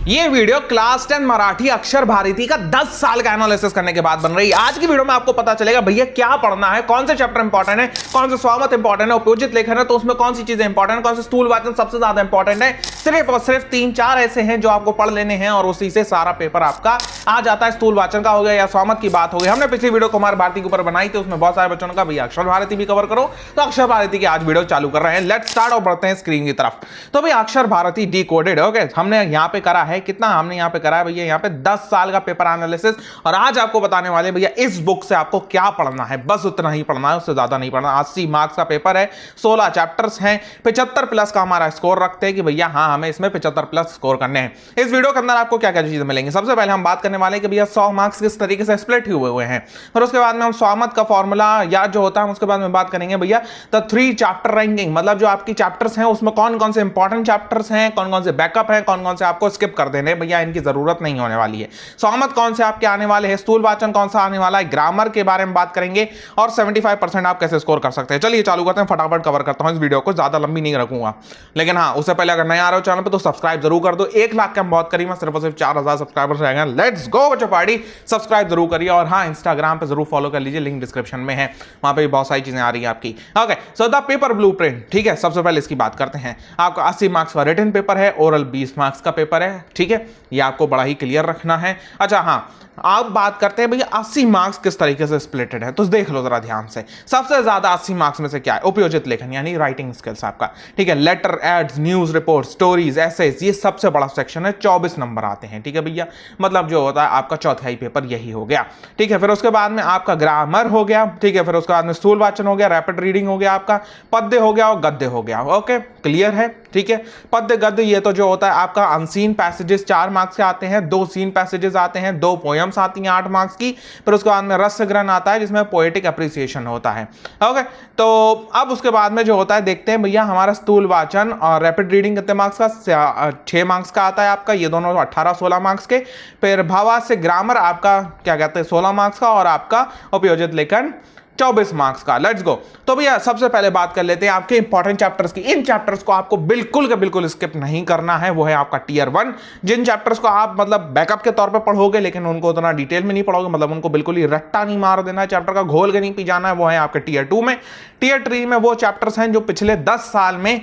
ये video class 10 Marathi अक्षर भारती का 10 साल का एनालिसिस करने के बाद बन रही है। आज की वीडियो में आपको पता चलेगा भैया क्या पढ़ना है, कौन से चैप्टर इंपॉर्टेंट है, कौन से स्वामत इंपॉर्टेंट है, उपयोजित लेखन है तो उसमें कौन सी चीजें इंपॉर्टेंट है, कौन से स्थूल वाचन सबसे ज्यादा इंपॉर्टेंट है। सिर्फ और सिर्फ 3-4 ऐसे हैं जो आपको पढ़ लेने हैं और उसी से सारा पेपर आपका आ जाता है। स्थूल वाचन का हो गया या स्वामत की बात हो गई। हमने पिछली वीडियो कुमार भारती के ऊपर बनाई थी, उसमें बहुत सारे बच्चों का भैया अक्षर भारती भी कवर करो, तो अक्षर भारती की आज वीडियो चालू कर रहे हैं। लेट्स स्टार्ट और बढ़ते हैं स्क्रीन की तरफ। तो भाई अक्षर भारती डिकोडेड, ओके, हमने यहाँ पे करा है कितना, हमने यहाँ पे करा है भैया यहाँ पे 10 साल का पेपर एनालिसिस। और आज आपको बताने वाले भैया इस बुक से आपको क्या पढ़ना है, बस उतना ही पढ़ना है, उससे ज्यादा नहीं पढ़ना। 80 मार्क्स का पेपर है, 16 चैप्टर्स हैं, 75 प्लस का हमारा स्कोर रखते हैं कि भैया हाँ हमें इसमें 75 प्लस स्कोर करने हैं। इस वीडियो के अंदर आपको क्या क्या चीजें मिलेंगी, सबसे पहले हम बात करने वाले हैं कि भैया 100 मार्क्स किस तरीके से स्प्लिट हुए हैं, और उसके बाद में हम स्वामत का फॉर्मूला याद जो होता है, उसके बाद में बात करेंगे भैया द 3 चैप्टर रैंकिंग, मतलब जो आपकी चैप्टर्स हैं उसमें कौन कौन से इंपॉर्टेंट चैप्टर्स हैं, कौन कौन से बैकअप हैं, कौन कौन से आपको स्किप कर देने भैया इनकी जरूरत नहीं होने वाली है। स्वामत कौन से आपके आने वाले हैं, स्थूल वाचन कौन सा आने वाला है, ग्रामर के बारे में बात करेंगे और 75% आप कैसे स्कोर कर सकते हैं। चलिए चालू करते हैं, फटाफट कवर करता हूं इस वीडियो को, ज्यादा लंबी नहीं रखूंगा। लेकिन हाँ उससे पहले अगर नए आ रहे हो चैनल पे तो सब्सक्राइब जरूर कर दो। 1 लाख का हम बहुत करीब, सिर्फ और सिर्फ 4000 सब्सक्राइबर्स रह गए। लेट्स गो बच्चों पार्टी, सब्सक्राइब जरूर करिए और हाँ इंस्टाग्राम पे जरूर फॉलो कर लीजिए, लिंक डिस्क्रिप्शन में है, वहां पे भी बहुत सारी चीजें आ रही है आपकी। Okay, so the paper blueprint, ठीक है, सबसे पहले इसकी बात करते हैं। आपका 80 मार्क्स का रिटन पेपर है, ओरल 20 मार्क्स का पेपर है, ठीक है, ये आपको बड़ा ही क्लियर रखना है। अच्छा हाँ, आप बात करते हैं भैया 80 मार्क्स किस तरीके से स्प्लिटेड है, तो देख लो जरा ध्यान से। सबसे ज्यादा 80 मार्क्स में से क्या है, उपयोजित लेखन यानी राइटिंग स्किल्स आपका, ठीक है, letter, ads, news report, stories, essays, ये सबसे बड़ा सेक्शन है, 24 नंबर आते हैं, ठीक है भैया, मतलब जो होता है आपका चौथाई पेपर यही हो गया, ठीक है। फिर उसके बाद में आपका ग्रामर हो गया, ठीक है, फिर उसके बाद में स्थूल वाचन हो गया, रैपिड रीडिंग हो गया, आपका पद्य हो गया और गद्य हो गया। ओके, क्लियर है, ठीक है। पद्य गद्य ये तो जो होता है आपका अनसीन पैसेजेस 4 मार्क्स के आते हैं, 2 सीन पैसेजेस आते हैं, 2 पोएम्स आती हैं 8 मार्क्स की, फिर उसके बाद में रसग्रहण आता है जिसमें पोएटिक अप्रिसिएशन होता है। ओके, तो अब उसके बाद में जो होता है देखते हैं भैया हमारा स्थूल वाचन और रैपिड रीडिंग कितने मार्क्स का, 6 मार्क्स का आता है आपका, ये दोनों 18-16 मार्क्स के। फिर भावार्थ से ग्रामर आपका क्या कहते हैं 16 मार्क्स का, और आपका उपयोजित लेखन 24 मार्क्स का। Let's go. तो भैया सबसे पहले बात कर लेते हैं आपके इंपॉर्टेंट चैप्टर्स की। इन चैप्टर्स को आपको बिल्कुल के बिल्कुल स्किप नहीं करना है, वो है आपका टियर 1। जिन चैप्टर्स को आप मतलब बैकअप के तौर पे पढ़ोगे लेकिन उनको उतना डिटेल में नहीं पढ़ोगे, मतलब उनको बिल्कुल ही रट्टा नहीं मार देना है, चैप्टर का घोल के नहीं पी जाना है, वो है आपके टियर 2 में। टियर 3 में वो चैप्टर्स हैं जो पिछले 10 साल में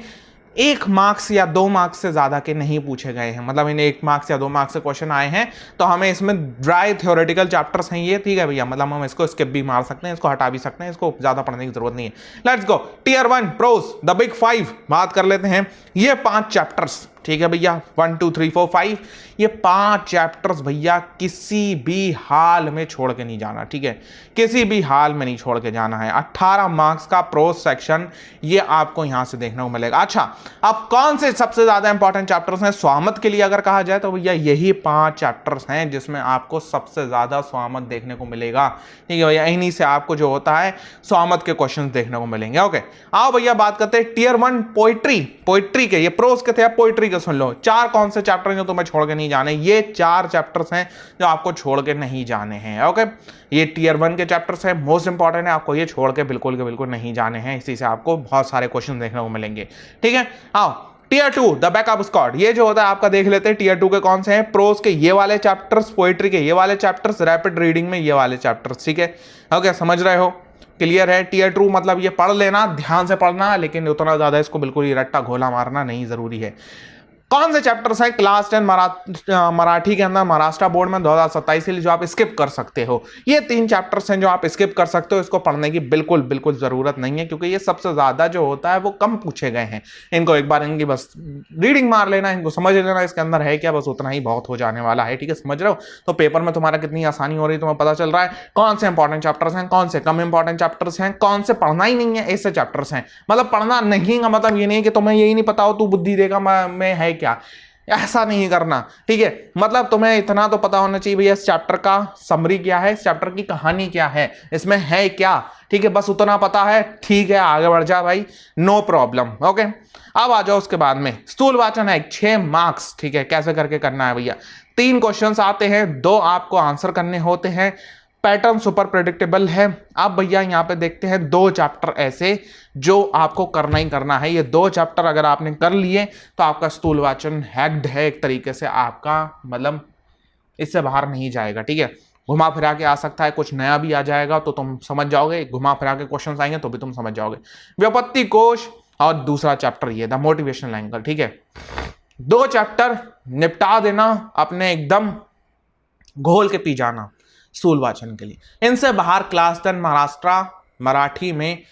1 मार्क्स या 2 मार्क्स से ज्यादा के नहीं पूछे गए हैं, मतलब इन्हें 1 मार्क्स या 2 मार्क्स से क्वेश्चन आए हैं, तो हमें इसमें ड्राई थ्योरेटिकल चैप्टर्स हैं ये, ठीक है भैया, मतलब हम इसको स्किप भी मार सकते हैं, इसको हटा भी सकते हैं, इसको ज्यादा पढ़ने की जरूरत नहीं है। Let's go. Tier 1 pros, the big 5 बात कर लेते हैं। ये 5 चैप्टर्स, ठीक है भैया, 1 2 3 4 5, ये 5 चैप्टर्स भैया किसी भी हाल में छोड़ के नहीं जाना, ठीक है, किसी भी हाल में नहीं छोड़ के जाना है। 18 मार्क्स का प्रोज सेक्शन ये आपको यहां से देखने को मिलेगा। अच्छा, अब कौन से सबसे ज्यादा इंपॉर्टेंट चैप्टर्स हैं स्वामत के लिए अगर कहा जाए तो भैया यही 5 चैप्टर्स हैं जिसमें आपको सबसे ज्यादा स्वामत देखने को मिलेगा, ठीक है भैया, इन्हीं से आपको जो होता है स्वामत के क्वेश्चन देखने को मिलेंगे। ओके, आओ भैया बात करते हैं टियर 1 पोइट्री के, ये प्रोज के थे, पोइट्री के सुन लो। 4 कौन से चैप्टर हैं जो तुम्हें छोड़ के नहीं जाने, ये 4 चैप्टर्स हैं जो आपको छोड़ के नहीं जाने हैं। ओके, ये टियर 1 के चैप्टर्स हैं, मोस्ट इंपॉर्टेंट है, आपको ये छोड़ के बिल्कुल के बिल्कुल नहीं जाने हैं, इसी से आपको बहुत सारे क्वेश्चन देखने को मिलेंगे, ठीक है। आओ टियर 2 द बैकअप स्क्वाड, ये जो होता है आपका देख लेते हैं टियर 2 के कौन से हैं। प्रोज के ये वाले चैप्टर्स, पोएट्री के ये वाले चैप्टर्स, रैपिड रीडिंग में ये वाले चैप्टर्स, ठीक है। ओके, समझ रहे हो, क्लियर है। टियर 2 मतलब ये पढ़ लेना, ध्यान से पढ़ना, लेकिन उतना ज्यादा इसको बिल्कुल ही रट्टा घोला मारना नहीं जरूरी है। कौन से चैप्टर्स हैं क्लास 10 मराठी के अंदर महाराष्ट्र बोर्ड में 2027 के लिए जो आप स्किप कर सकते हो, ये 3 चैप्टर्स हैं जो आप स्किप कर सकते हो। इसको पढ़ने की बिल्कुल बिल्कुल जरूरत नहीं है क्योंकि ये सबसे ज्यादा जो होता है वो कम पूछे गए हैं। इनको एक बार इनकी बस रीडिंग मार लेना, इनको समझ लेना इसके अंदर है क्या, बस उतना ही बहुत हो जाने वाला है, ठीक है, समझ रहे हो। तो पेपर में तुम्हारा कितनी आसानी हो रही है तुम्हें पता चल रहा है, कौन से इंपॉर्टेंट चैप्टर्स हैं, कौन से कम इंपॉर्टेंट चैप्टर्स हैं, कौन से पढ़ना ही नहीं है ऐसे चैप्टर्स हैं। मतलब पढ़ना नहीं का मतलब ये नहीं कि तुम्हें यही नहीं पता हो तू बुद्धि देगा में है क्या, ऐसा नहीं करना, ठीक है। मतलब तुम्हें इतना तो पता होना चाहिए भैया इस चैप्टर का समरी क्या है, इस चैप्टर की कहानी क्या है, इसमें है क्या, ठीक है, बस उतना पता है, ठीक है, आगे बढ़ जा भाई, नो प्रॉब्लम। ओके, अब आ जाओ उसके बाद में स्थूल वाचन है 6 मार्क्स, ठीक है, कैसे करके करना है भैया। 3 क्वेश्चंस आते हैं, 2 आपको आंसर करने होते हैं, पैटर्न सुपर प्रेडिक्टेबल है। अब भैया यहाँ पे देखते हैं 2 चैप्टर ऐसे जो आपको करना ही करना है। ये 2 चैप्टर अगर आपने कर लिए तो आपका स्थूलवाचन हैक्ड है एक तरीके से, आपका मतलब इससे बाहर नहीं जाएगा, ठीक है। घुमा फिरा के आ सकता है, कुछ नया भी आ जाएगा तो तुम समझ जाओगे, घुमा फिरा के क्वेश्चन आएंगे तो भी तुम समझ जाओगे। व्युत्पत्ति कोश और दूसरा चैप्टर ये द मोटिवेशनल एंगल, ठीक है। 2 चैप्टर निपटा देना अपने एकदम घोल के पी जाना स्थूलवाचन के लिए। इनसे बाहर क्लास 10 महाराष्ट्र मराठी में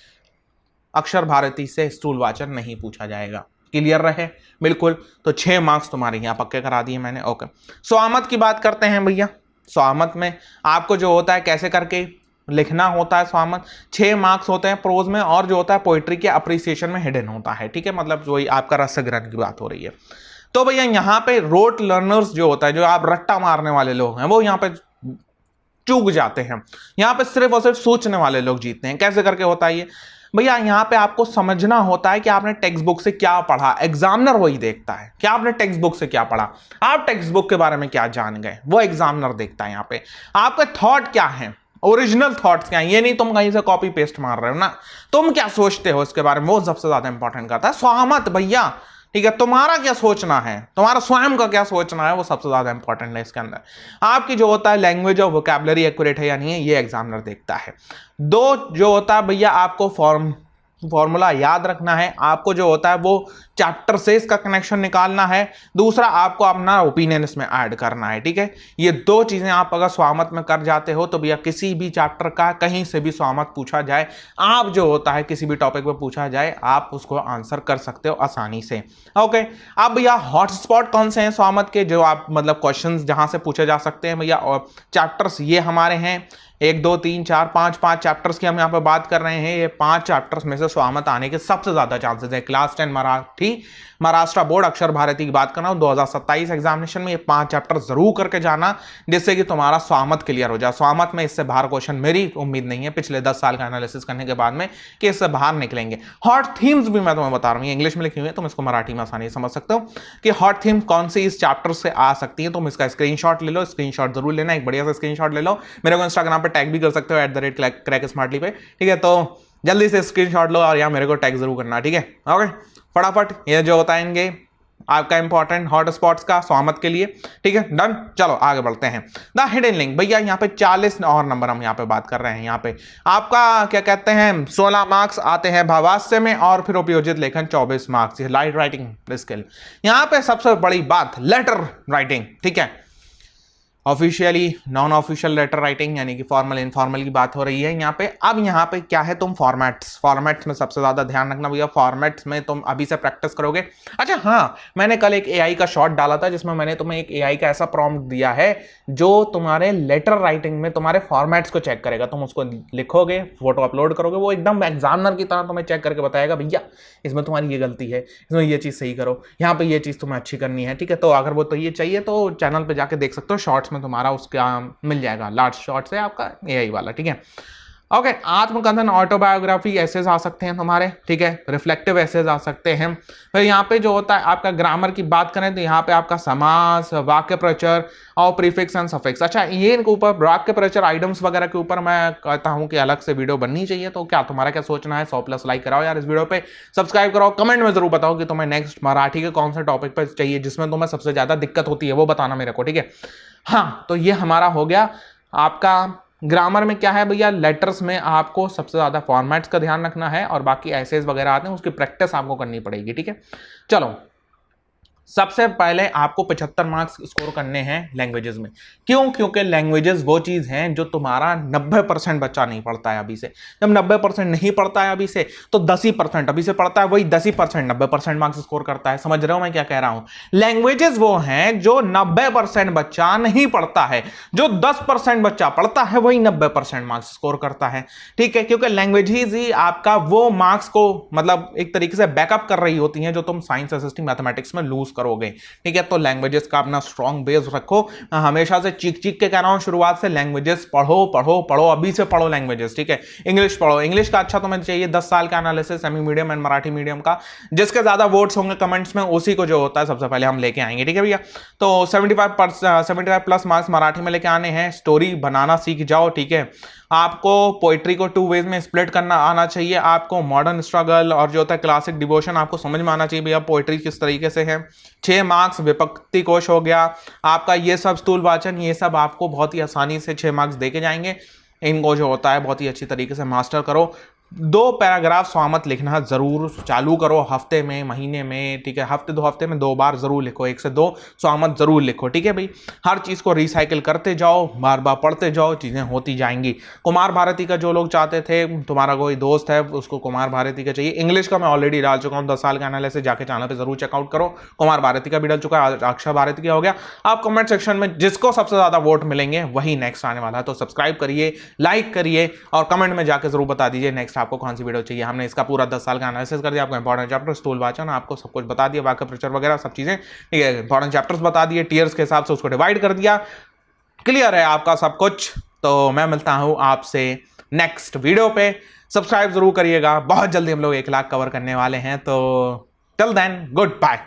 अक्षर भारती से स्थूलवाचन नहीं पूछा जाएगा। क्लियर रहे बिल्कुल। तो 6 मार्क्स तुम्हारे यहाँ पक्के करा दिए मैंने। ओके, स्वामत की बात करते हैं भैया। स्वामत में आपको जो होता है कैसे करके लिखना होता है स्वामत। 6 मार्क्स होते हैं प्रोज में, और जो होता है पोइट्री के अप्रिसिएशन में हिडन होता है, ठीक है। मतलब जो आपका रस ग्रहण की बात हो रही है। तो भैया यहाँ पे रोट लर्नर्स जो होता है, जो आप रट्टा मारने वाले लोग हैं, वो यहाँ पे चूक जाते हैं। यहाँ पे सिर्फ और सिर्फ सोचने वाले लोग जीतते हैं। कैसे करके होता है ये भैया? यहाँ पे आपको समझना होता है कि आपने टेक्स्ट बुक से क्या पढ़ा। एग्जामिनर वही देखता है कि आपने टेक्स्ट बुक से क्या पढ़ा, आप टेक्स्ट बुक के बारे में क्या जान गए, वो एग्जामिनर देखता है। यहाँ पे आपके थॉट क्या है, ओरिजिनल थॉट्स क्या है, ये नहीं तुम कहीं से कॉपी पेस्ट मार रहे हो ना, तुम क्या सोचते हो इसके बारे में, वो सबसे ज्यादा इंपॉर्टेंट करता है। स्वामत भैया, ठीक है, तुम्हारा क्या सोचना है, तुम्हारा स्वयं का क्या सोचना है, वो सबसे ज्यादा इंपॉर्टेंट है इसके अंदर। आपकी जो होता है लैंग्वेज और वोकैबुलरी एक्यूरेट है या नहीं है, ये एग्जामिनर देखता है। 2 जो होता है भैया, आपको फॉर्मूला याद रखना है, आपको जो होता है वो चैप्टर से इसका कनेक्शन निकालना है। दूसरा, आपको अपना ओपिनियन इसमें ऐड करना है, ठीक है। ये 2 चीजें आप अगर स्वामत में कर जाते हो तो भैया किसी भी चैप्टर का कहीं से भी स्वामत पूछा जाए, आप जो होता है किसी भी टॉपिक पे पूछा जाए, आप उसको आंसर कर सकते हो आसानी से। ओके, अब भैया हॉटस्पॉट कौन से हैं स्वामत के, जो आप मतलब क्वेश्चंस जहां से पूछे जा सकते हैं भैया। और चैप्टर्स ये हमारे हैं 1 2 3 4 5 चैप्टर्स की हम यहाँ पे बात कर रहे हैं। ये 5 चैप्टर्स में से स्वामत आने के सबसे ज्यादा चांसेस है। क्लास 10 मराठी महाराष्ट्र बोर्ड अक्षर भारती की बात कर रहा हूँ, 2027 एग्जामिनेशन में ये 5 चैप्टर जरूर करके जाना, जिससे कि तुम्हारा स्वामत क्लियर हो जाए। स्वामत में इससे बाहर क्वेश्चन मेरी उम्मीद नहीं है पिछले 10 साल का एनालिसिस करने के बाद में कि इससे बाहर निकलेंगे। हॉट थीम्स भी मैं तुम्हें बता रहा हूँ, इंग्लिश में लिखी हुई है, तुम इसको मराठी में आसानी समझ सकते हो कि हॉट थीम कौन सी इस चैप्टर से आ सकती है। तुम इसका स्क्रीनशॉट ले लो, स्क्रीनशॉट जरूर लेना, एक बढ़िया सा स्क्रीनशॉट ले लो। मेरे को इंस्टाग्राम पे टैग भी कर सकते हो @cracksmartly पे, ठीक है। तो जल्दी से स्क्रीनशॉट लो और यहाँ मेरे को टैग जरूर करना, ठीक है। ओके, फटाफट ये जो होता है इनके आपका इंपॉर्टेंट हॉट स्पॉट्स का स्वामत के लिए, ठीक है, डन। चलो आगे बढ़ते हैं। द हिडन लिंक भैया, यहाँ पे 40 और नंबर हम यहाँ पे बात कर रहे हैं। यहाँ पे आपका क्या कहते हैं 16 मार्क्स आते हैं भावास्य में, और फिर उपयोजित लेखन 24 मार्क्स। लाइट राइटिंग स्किल, यहाँ पे सबसे बड़ी बात लेटर राइटिंग, ठीक है। Officially non official letter writing यानी कि फॉर्मल इनफॉर्मल की बात हो रही है यहाँ पे। अब यहाँ पे क्या है, तुम फॉर्मेट्स में सबसे ज्यादा ध्यान रखना भैया। फॉर्मेट्स में तुम अभी से प्रैक्टिस करोगे। अच्छा हाँ, मैंने कल एक एआई का शॉर्ट डाला था जिसमें मैंने तुम्हें एक एआई का ऐसा प्रॉम्प्ट दिया है जो तुम्हारे लेटर राइटिंग में तुम्हारे फॉर्मेट्स को चेक करेगा। तुम उसको लिखोगे, फोटो अपलोड करोगे, वो एकदम एग्जामिनर की तरह तुम्हें चेक करके बताएगा भैया इसमें तुम्हारी ये गलती है, इसमें ये चीज सही करो, यहाँ पे ये चीज तुम्हें अच्छी करनी है, ठीक है। तो अगर वो तो ये चाहिए तो चैनल पे जाके देख सकते हो, शॉर्ट्स में तुम्हारा उसका मिल जाएगा, लार्ज शॉर्ट्स है आपका एआई वाला, ठीक है। ओके, आत्मकथन ऑटोबायोग्राफी एसेज आ सकते हैं तुम्हारे, ठीक है। रिफ्लेक्टिव एसेज आ सकते हैं। फिर यहाँ पे जो होता है आपका ग्रामर की बात करें तो यहाँ पे आपका समास, वाक्य प्रचार और प्रीफिक्स एंड सफिक्स। अच्छा, ये इनके ऊपर वाक्य प्रचार आइटम्स वगैरह के ऊपर मैं कहता हूँ कि अलग से वीडियो बननी चाहिए। तो क्या तुम्हारा क्या सोचना है? 100+ लाइक कराओ यार इस वीडियो पे, सब्सक्राइब कराओ, कमेंट में जरूर बताओ कि तुम्हें नेक्स्ट मराठी के कौन से टॉपिक पर चाहिए जिसमें तुम्हें सबसे ज्यादा दिक्कत होती है, वो बताना मेरे को, ठीक है। हाँ, तो ये हमारा हो गया। आपका ग्रामर में क्या है भैया, लेटर्स में आपको सबसे ज्यादा फॉर्मेट्स का ध्यान रखना है और बाकी एसेज वगैरह आते हैं उसकी प्रैक्टिस आपको करनी पड़ेगी, ठीक है। चलो, सबसे पहले आपको 75 मार्क्स स्कोर करने हैं लैंग्वेजेस में। क्यों? क्योंकि लैंग्वेजेस वो चीज हैं जो तुम्हारा 90% बच्चा नहीं पढ़ता है अभी से। जब 90% नहीं पढ़ता है अभी से तो 10% अभी से पढ़ता है, वही 10% 90% मार्क्स स्कोर करता है। समझ रहे हो मैं क्या कह रहा हूं? लैंग्वेजेस वो हैं जो 90% बच्चा नहीं पढ़ता है, जो 10% बच्चा पढ़ता है वही 90% मार्क्स स्कोर करता है, ठीक है। क्योंकि लैंग्वेजेस ही आपका वो मार्क्स को मतलब एक तरीके से बैकअप कर रही होती हैं जो तुम साइंस एसएसटी मैथमेटिक्स में लूज करोगे। ठीक है, तो लैंग्वेजेस का अपना स्ट्रॉन्ग बेस रखो। हमेशा से चीख चीख के कह रहा हूं, शुरुआत से लैंग्वेजेस पढ़ो पढ़ो पढ़ो, अभी से पढ़ो लैंग्वेजेस। ठीक है, इंग्लिश पढ़ो, इंग्लिश का अच्छा तुम्हें चाहिए 10 साल का analysis semi medium and Marathi medium का। जिसके ज्यादा वोट्स होंगे कमेंट्स में, उसी को जो होता है सबसे पहले हम लेके आएंगे। ठीक है भैया, तो 75 प्लस मार्क्स मराठी में लेके आने हैं। स्टोरी बनाना सीख जाओ। ठीक है, आपको पोइट्री को 2 वेज में स्प्लिट करना आना चाहिए। आपको मॉडर्न स्ट्रगल और जो होता है क्लासिक डिवोशन आपको समझ में आना चाहिए भैया पोइट्री किस तरीके से है। 6 मार्क्स विपत्ति कोश हो गया आपका, ये सब स्थूल वाचन, ये सब आपको बहुत ही आसानी से 6 मार्क्स देके जाएंगे। इनको जो होता है बहुत ही अच्छी तरीके से मास्टर करो। 2 पैराग्राफ स्वामत लिखना जरूर चालू करो हफ्ते में, महीने में। ठीक है, हफ्ते 2 हफ्ते में 2 बार जरूर लिखो, 1 से 2 स्वामत जरूर लिखो। ठीक है भाई, हर चीज को रिसाइकिल करते जाओ, बार बार पढ़ते जाओ, चीजें होती जाएंगी। कुमार भारती का जो लोग चाहते थे, तुम्हारा कोई दोस्त है उसको कुमार भारती का चाहिए, इंग्लिश का मैं ऑलरेडी डाल चुका हूँ 10 साल का एनालिसिस, जाके चैनल पर जरूर चेकआउट करो। कुमार भारती का भी डल चुका है, अक्षर भारती का हो गया। आप कमेंट सेक्शन में जिसको सबसे ज्यादा वोट मिलेंगे वही नेक्स्ट आने वाला है। तो सब्सक्राइब करिए, लाइक करिए और कमेंट में जाकर जरूर बता दीजिए नेक्स्ट आपको कौन सी वीडियो चाहिए। हमने इसका पूरा 10 साल का एनालिसिस कर दिया, आपको इंपॉर्टेंट चैप्टर, स्थूल वाचन, आपको सब कुछ बता दिया, वाक्य प्रचार वगैरह सब चीजें। ठीक है, इंपॉर्टेंट चैप्टर्स बता दिए, टीयर्स के हिसाब से उसको डिवाइड कर दिया। क्लियर है आपका सब कुछ। तो मैं मिलता हूं आपसे नेक्स्ट वीडियो पे। सब्सक्राइब जरूर करिएगा, बहुत जल्दी हम लोग 1 लाख कवर करने वाले हैं। तो टिल देन गुड बाय।